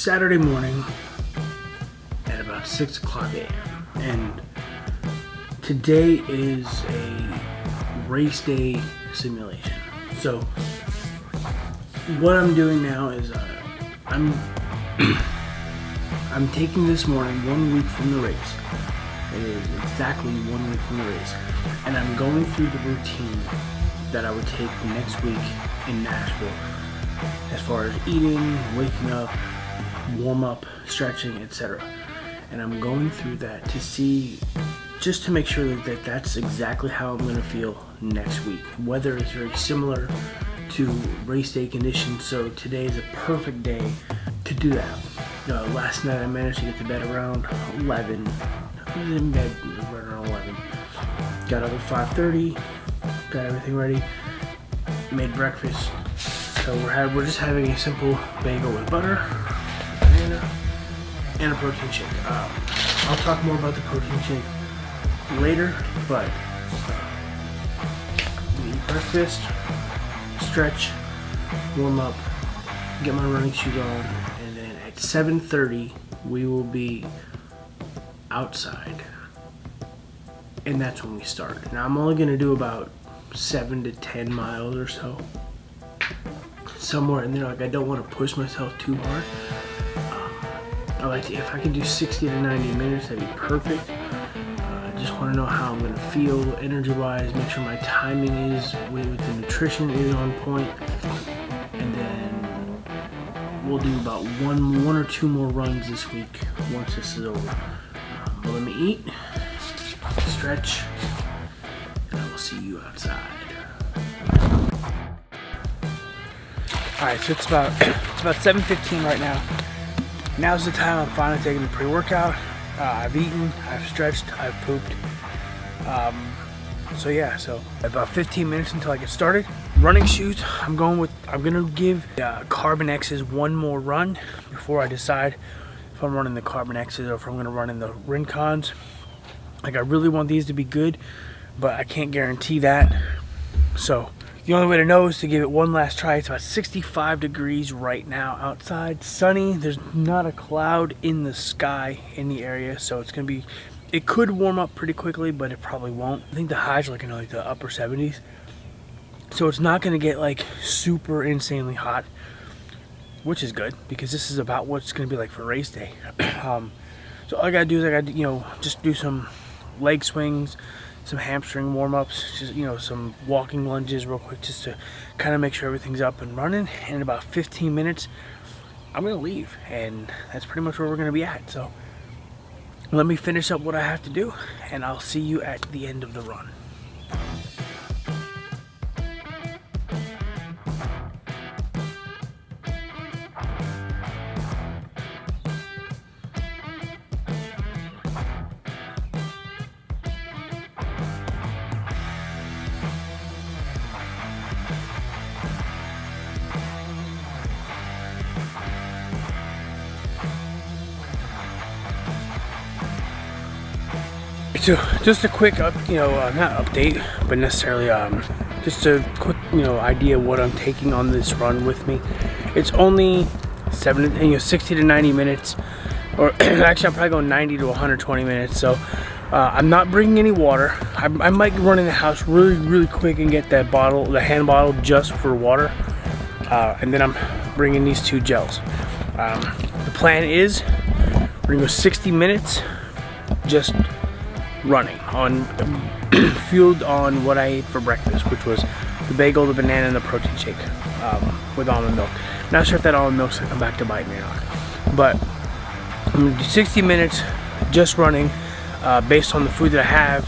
Saturday morning at about 6 o'clock a.m. and today is a race day simulation. So what I'm doing now is I'm taking this morning 1 week from the race. It is exactly 1 week from the race, and I'm going through the routine that I would take next week in Nashville as far as eating, waking up, warm up, stretching, etc. And I'm going through that to see, just to make sure that that's exactly how I'm going to feel next week. Weather is very similar to race day conditions, so today is a perfect day to do that. Last night I managed to get to bed around 11. I was in bed right around 11. Got up at 5:30, got everything ready, made breakfast. So we're just having a simple bagel with butter, banana, and a protein shake. I'll talk more about the protein shake later, but we eat breakfast, stretch, warm up, get my running shoes on, and then at 7:30 we will be outside, and that's when we start. Now I'm only going to do about 7 to 10 miles or so, somewhere in there. Like, I don't want to push myself too hard. I like to, if I can do 60 to 90 minutes, that'd be perfect. I just want to know how I'm going to feel energy wise, make sure my timing is with the nutrition is on point, and then we'll do about one or two more runs this week once this is over. But let me eat, stretch, and I will see you outside. Alright, so it's about 7:15 right now. Now's the time I'm finally taking the pre-workout. I've eaten, I've stretched, I've pooped. So about 15 minutes until I get started. Running shoes, I'm gonna give Carbon X's one more run before I decide if I'm running the Carbon X's or if I'm gonna run in the Rincons. Like, I really want these to be good, but I can't guarantee that. So the only way to know is to give it one last try. It's about 65 degrees right now outside, sunny. There's not a cloud in the sky in the area, so it could warm up pretty quickly, but it probably won't. I think the highs are looking like the upper 70s, so it's not going to get like super insanely hot, which is good because this is about what it's going to be like for race day. So all I gotta do is just do some leg swings, some hamstring warm-ups, just some walking lunges real quick, just to kind of make sure everything's up and running. And in about 15 minutes I'm gonna leave, and that's pretty much where we're gonna be at. So let me finish up what I have to do, and I'll see you at the end of the run. So just a quick not update, but necessarily just a quick idea of what I'm taking on this run with me. It's only 60 to 90 minutes, or actually I'm probably going 90 to 120 minutes. So I'm not bringing any water. I might run in the house really quick and get that bottle, the hand bottle, just for water, and then I'm bringing these two gels. The plan is we're gonna go 60 minutes just running on fueled on what I ate for breakfast, which was the bagel, the banana, and the protein shake with almond milk. Not sure if that almond milk's gonna come back to bite me or not, but I'm gonna do 60 minutes just running based on the food that I have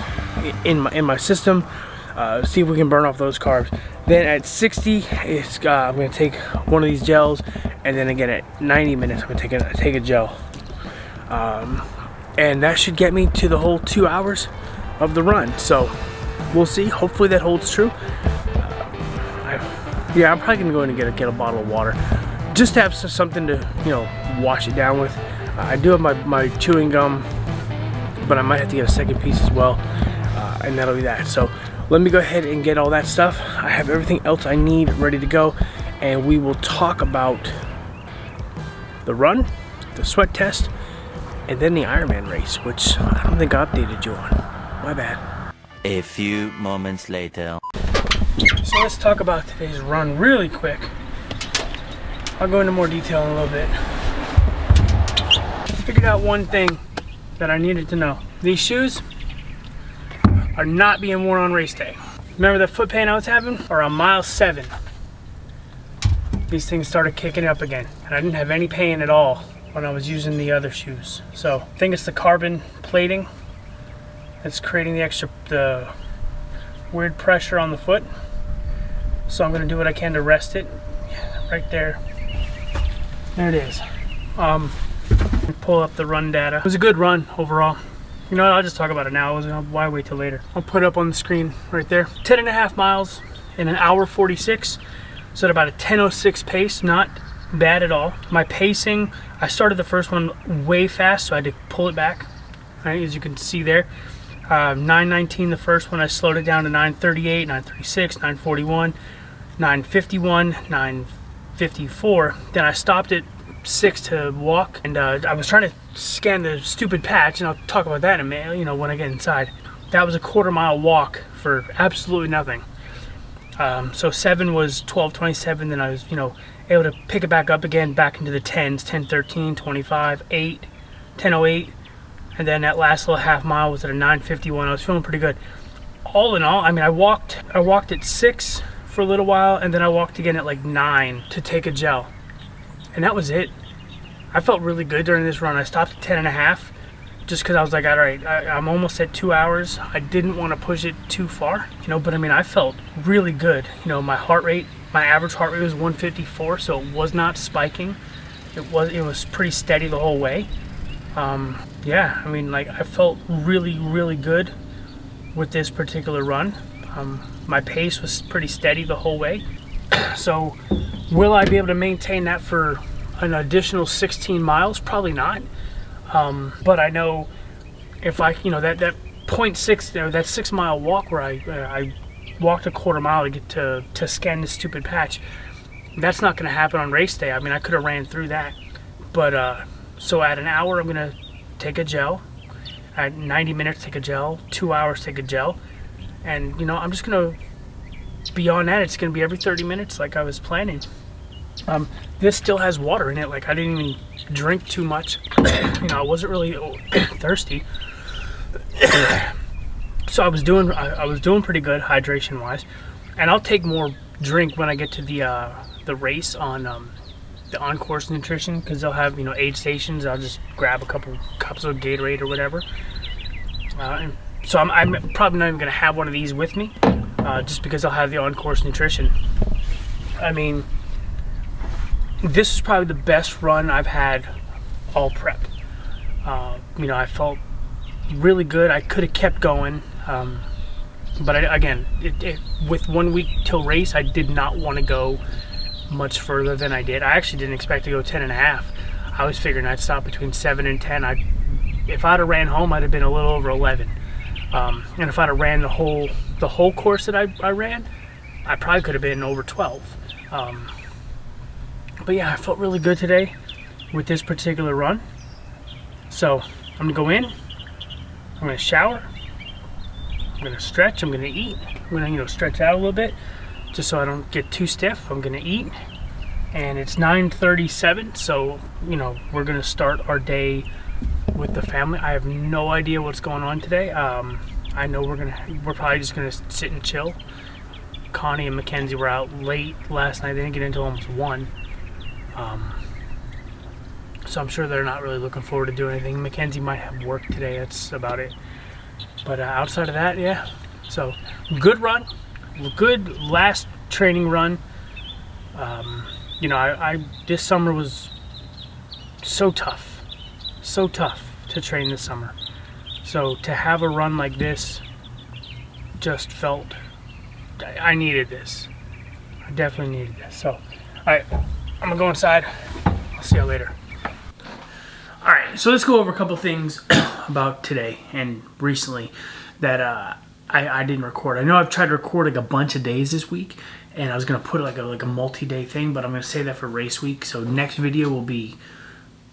in my system. See if we can burn off those carbs. Then at 60, I'm gonna take one of these gels, and then again at 90 minutes I'm gonna take a gel. And that should get me to the whole 2 hours of the run. So we'll see. Hopefully that holds true. I'm probably gonna go in and get a bottle of water, just to have something to wash it down with. I do have my chewing gum, but I might have to get a second piece as well, and that'll be that. So let me go ahead and get all that stuff. I have everything else I need ready to go, and we will talk about the run the sweat test, and then the Ironman race, which I don't think I updated you on. My bad. A few moments later. So let's talk about today's run really quick. I'll go into more detail in a little bit. I figured out one thing that I needed to know. These shoes are not being worn on race day. Remember that foot pain I was having? Around mile 7. These things started kicking up again. And I didn't have any pain at all when I was using the other shoes. So I think it's the carbon plating that's creating the weird pressure on the foot. So I'm gonna do what I can to rest it. Yeah, right there. There it is. Pull up the run data. It was a good run overall. You know what, I'll just talk about it now. Why wait till later? I'll put it up on the screen right there. 10.5 miles in an hour 46. So at about a 10:06 pace, not bad at all. My pacing, I started the first one way fast, so I had to pull it back, right, as you can see there. 9:19 the first one, I slowed it down to 9:38, 9:36, 9:41, 9:51, 9:54. Then I stopped at 6 to walk, and I was trying to scan the stupid patch, and I'll talk about that in a minute, you know, when I get inside. That was a quarter-mile walk for absolutely nothing. So 7 was 12:27, then I was, you know, able to pick it back up again, back into the 10s, 10:13, 25, 8, 10:08, and then that last little half mile was at a 9:51. I was feeling pretty good. All in all, I mean, I walked at 6 for a little while, and then I walked again at like 9 to take a gel, and that was it. I felt really good during this run. I stopped at 10.5 just because I was like, all right, I'm almost at 2 hours. I didn't want to push it too far, you know, but I mean, I felt really good. You know, my heart rate, my average heart rate was 154, so it was not spiking. It was pretty steady the whole way. Yeah, I mean, like, I felt really, really good with this particular run. My pace was pretty steady the whole way. So will I be able to maintain that for an additional 16 miles? Probably not. But I know if I, you know, that 0.6, you know, that 6 mile walk where I walked a quarter mile to get to scan this stupid patch, that's not going to happen on race day. I mean, I could have ran through that, but so at an hour I'm going to take a gel, at 90 minutes take a gel, 2 hours take a gel, and you know, I'm just going to, beyond that, it's going to be every 30 minutes like I was planning. This still has water in it. Like, I didn't even drink too much. You know, I wasn't really thirsty. So I was doing pretty good hydration wise, and I'll take more drink when I get to the race on the on-course nutrition, because they'll have, you know, aid stations. I'll just grab a couple cups of Gatorade or whatever. And so I'm probably not even gonna have one of these with me, just because I'll have the on-course nutrition. I mean, this is probably the best run I've had all prep. You know, I felt really good. I could have kept going, but again, with 1 week till race, I did not want to go much further than I did. I actually didn't expect to go 10.5. I was figuring I'd stop between 7 and 10. If I'd have ran home, I'd have been a little over 11. And if I'd have ran the whole course that I ran, I probably could have been over 12. But yeah, I felt really good today with this particular run. So I'm gonna go in, I'm gonna shower, I'm gonna stretch, I'm gonna eat, I'm gonna, you know, stretch out a little bit just so I don't get too stiff. I'm gonna eat, and it's 9:37, so you know, we're gonna start our day with the family. I have no idea what's going on today. I know we're probably just gonna sit and chill. Connie and Mackenzie were out late last night. They didn't get until almost 1. So I'm sure they're not really looking forward to doing anything. Mackenzie might have work today, that's about it. But outside of that, yeah. So good run, good last training run. You know, I this summer was so tough to train this summer. So to have a run like this just felt, I needed this. I definitely needed this. So, all right, I'm gonna go inside. I'll see you later. All right, so let's go over a couple things about today and recently that I didn't record. I know I've tried to record like a bunch of days this week, and I was gonna put like a multi-day thing, but I'm gonna save that for race week. So next video will be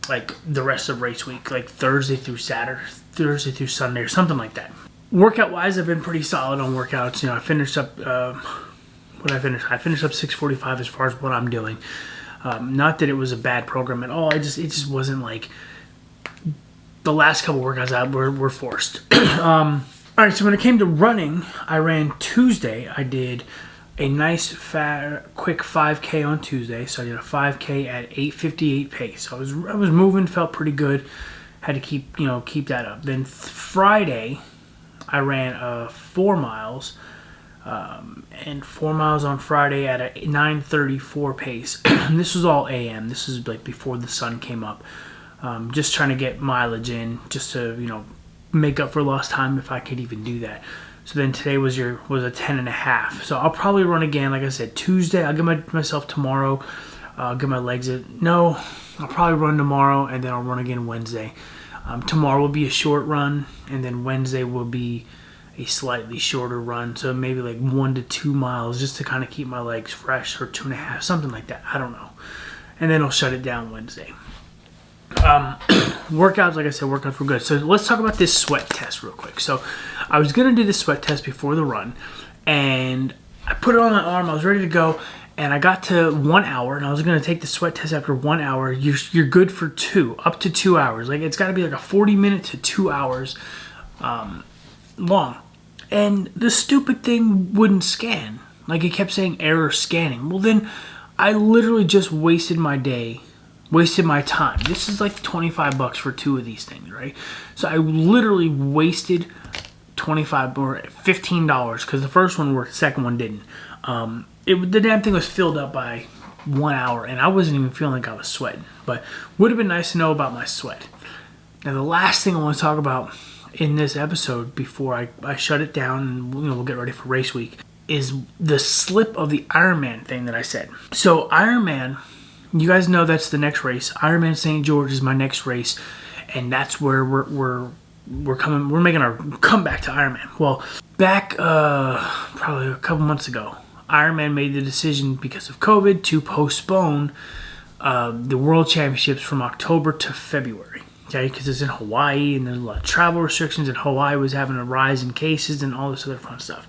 like the rest of race week, like Thursday through Sunday or something like that. Workout wise, I've been pretty solid on workouts. I finished up I finished up 6:45 as far as what I'm doing. Not that it was a bad program at all. It just wasn't like the last couple workouts out were forced. All right, so when it came to running, I ran Tuesday. I did a nice quick 5K on Tuesday. So I did a 5K at 8:58 pace. I was moving, felt pretty good. Had to keep that up. Then Friday, I ran 4 miles. And 4 miles on Friday at a 9:34 pace. This was all AM. This is like before the sun came up. Just trying to get mileage in, just to make up for lost time if I could even do that. So then today was a 10.5. So I'll probably run again. Like I said, Tuesday. I'll give myself tomorrow. I'll give my legs I'll probably run tomorrow, and then I'll run again Wednesday. Tomorrow will be a short run, and then Wednesday will be a slightly shorter run, so maybe like 1 to 2 miles, just to kind of keep my legs fresh, or 2.5, something like that. I don't know. And then I'll shut it down Wednesday. Workouts, like I said, workouts were good. So let's talk about this sweat test real quick. So I was going to do the sweat test before the run, and I put it on my arm. I was ready to go, and I got to 1 hour, and I was going to take the sweat test after 1 hour. You're good for up to 2 hours. Like, it's got to be like a 40-minute to 2 hours long. And the stupid thing wouldn't scan. Like, it kept saying error scanning. Well, then I literally just wasted my day, wasted my time. This is like $25 for 2 of these things, right? So I literally wasted $25 or $15 because the first one worked, the second one didn't. The damn thing was filled up by 1 hour, and I wasn't even feeling like I was sweating. But would have been nice to know about my sweat. Now, the last thing I want to talk about in this episode before I shut it down and we'll get ready for race week is the slip of the Ironman thing that I said. So Ironman, you guys know that's the next race. Ironman St. George is my next race, and that's where we're making our comeback to Ironman. Well, back probably a couple months ago, Ironman made the decision because of COVID to postpone the World Championships from October to February. Okay, because it's in Hawaii, and there's a lot of travel restrictions, and Hawaii was having a rise in cases and all this other fun stuff.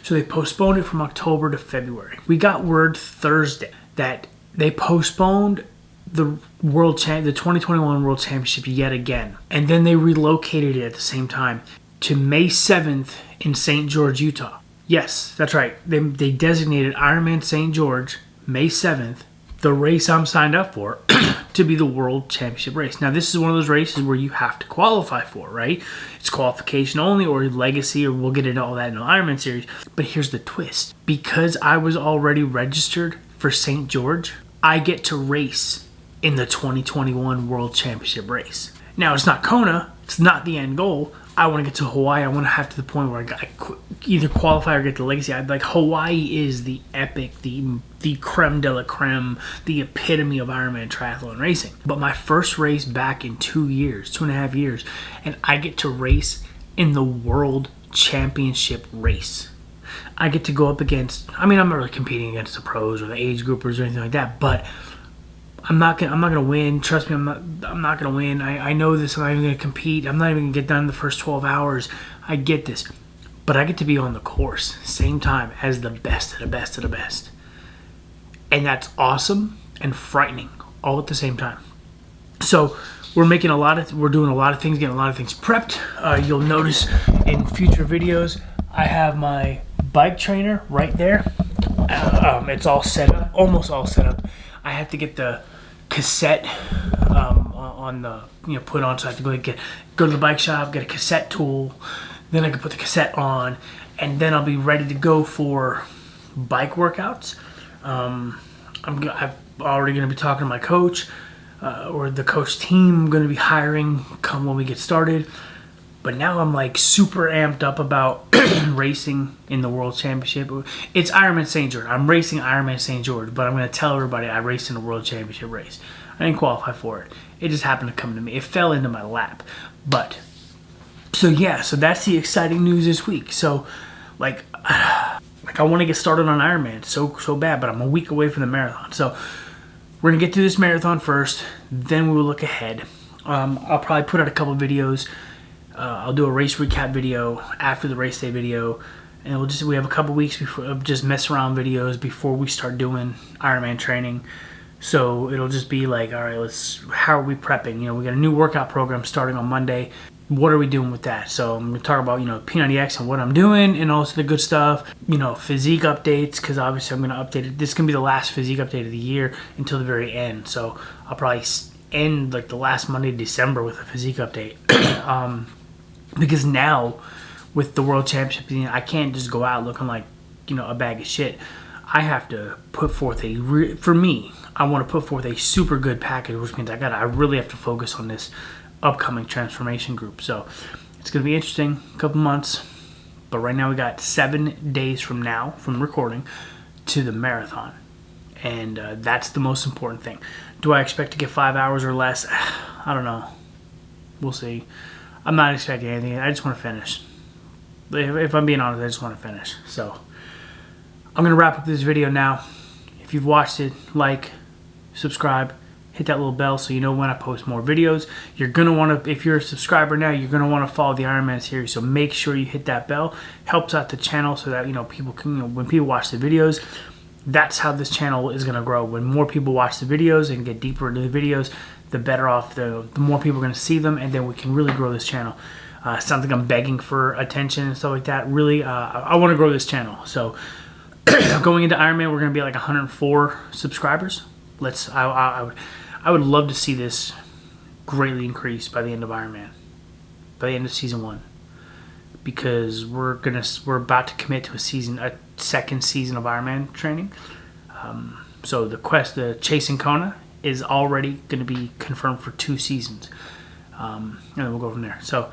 So they postponed it from October to February. We got word Thursday that they postponed the 2021 World Championship yet again, and then they relocated it at the same time to May 7th in St. George, Utah. Yes, that's right. They designated Ironman St. George May 7th, the race I'm signed up for, to be the World Championship race. Now, this is one of those races where you have to qualify for, right? It's qualification only, or legacy, or we'll get into all that in the Ironman series. But here's the twist. Because I was already registered for St. George, I get to race in the 2021 World Championship race. Now, it's not Kona. It's not the end goal. I want to get to Hawaii. I want to have to the point where I either qualify or get the legacy. Hawaii is the epic, the creme de la creme, the epitome of Ironman triathlon racing. But my first race back in 2.5 years, and I get to race in the World Championship race. I get to go up against, I'm not really competing against the pros or the age groupers or anything like that, but I'm not gonna win. Trust me, I'm not gonna win. I know this. I'm not even gonna compete. I'm not even gonna get done in the first 12 hours. I get this, but I get to be on the course same time as the best of the best of the best, and that's awesome and frightening all at the same time. So we're doing a lot of things, getting a lot of things prepped. You'll notice in future videos, I have my bike trainer right there. It's all set up, almost all set up. I have to get the cassette on the put on, so I have to go to the bike shop, get a cassette tool, then I can put the cassette on, and then I'll be ready to go for bike workouts. I'm already going to be talking to my coach or the coach team. I'm going to be hiring come when we get started. But now I'm like super amped up about racing in the World Championship. It's Ironman St. George. I'm racing Ironman St. George, but I'm going to tell everybody I raced in a World Championship race. I didn't qualify for it. It just happened to come to me. It fell into my lap. So that's the exciting news this week. So, I want to get started on Ironman so bad, but I'm a week away from the marathon. So we're gonna get through this marathon first, then we will look ahead. I'll probably put out a couple videos. I'll do a race recap video after the race day video, and we have a couple weeks before of just mess around videos before we start doing Ironman training. So it'll just be like, all right, how are we prepping? You know, we got a new workout program starting on Monday. What are we doing with that? So I'm gonna talk about, you know, P90X and what I'm doing, and also the good stuff, you know, physique updates, because obviously I'm gonna update it. This is gonna be the last physique update of the year until the very end. So I'll probably end like the last Monday of December with a physique update. Because now with the World Championship, I can't just go out looking like, you know, a bag of shit. I have to put forth for me, I want to put forth a super good package, which means I really have to focus on this upcoming transformation group. So it's going to be interesting, a couple months. But right now we got 7 days from now, from recording, to the marathon. And that's the most important thing. Do I expect to get 5 hours or less? I don't know. We'll see. I'm not expecting anything. I just want to finish. If I'm being honest, I just want to finish. So I'm going to wrap up this video now. If you've watched it, like, subscribe, hit that little bell so you know when I post more videos. You're going to want to, if you're a subscriber now, you're going to want to follow the Ironman series. So make sure you hit that bell. Helps out the channel so that, you know, people can, you know, when people watch the videos, that's how this channel is going to grow. When more people watch the videos and get deeper into the videos, the better off, the more people are going to see them, and then we can really grow this channel. Something I'm begging for attention and stuff like that. Really, I want to grow this channel. So going into Ironman, we're going to be at like 104 subscribers. I would love to see this greatly increase by the end of Ironman, by the end of season 1, because we're about to commit to a second season of Ironman training. So the Chasing Kona is already going to be confirmed for 2 seasons, and then we'll go from there. So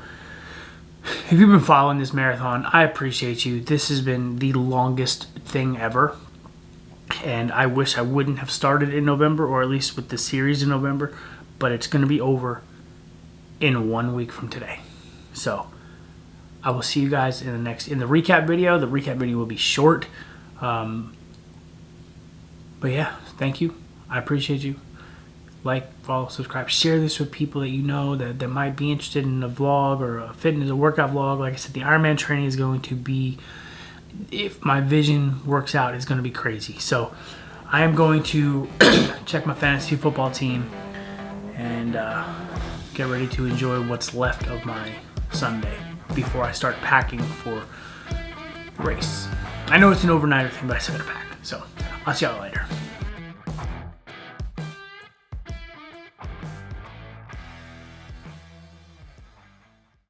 if you've been following this marathon, I appreciate you. This has been the longest thing ever, and I wish I wouldn't have started in November, or at least with the series in November, but it's going to be over in 1 week from today. So I will see you guys in the recap video. The recap video will be short, but yeah, thank you. I appreciate you. Like, follow, subscribe, share this with people that you know that might be interested in a vlog or a fitness or workout vlog. Like I said, the Ironman training is going to be, if my vision works out, it's going to be crazy. So I am going to check my fantasy football team and get ready to enjoy what's left of my Sunday before I start packing for the race. I know it's an overnighter thing, but I still gotta pack. So I'll see y'all later.